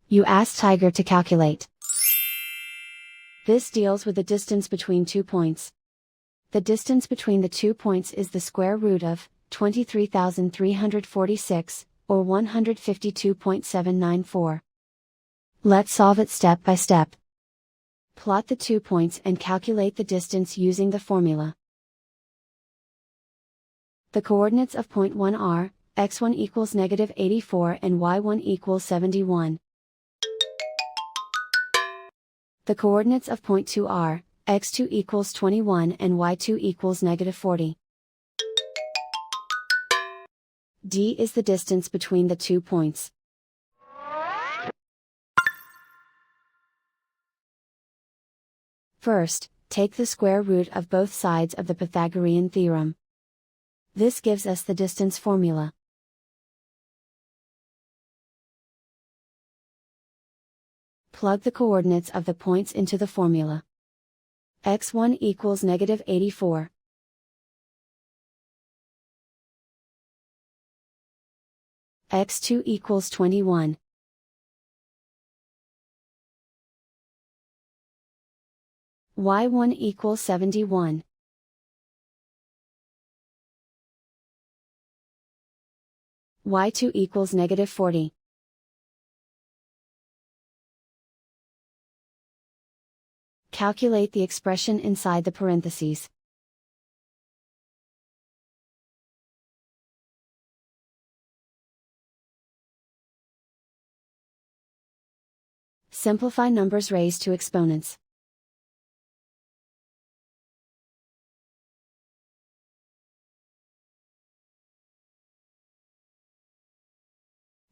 You ask Tiger to calculate. This deals with the distance between 2 points. The distance between the 2 points is the square root of 23,346, or 152.794. Let's solve it step by step. Plot the 2 points and calculate the distance using the formula. The coordinates of point 1 are, x1 equals -84 and y1 equals 71. The coordinates of point 2 are, x2 equals 21 and y2 equals -40. D is the distance between the 2 points. First, take the square root of both sides of the Pythagorean theorem. This gives us the distance formula. Plug the coordinates of the points into the formula. x1 equals -84. x2 equals 21. y1 equals 71. y2 equals -40. Calculate the expression inside the parentheses. Simplify numbers raised to exponents.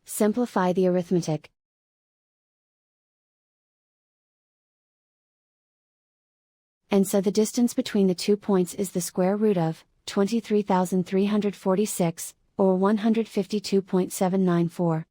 Simplify the arithmetic. And so the distance between the 2 points is the square root of 23,346, or 152.794.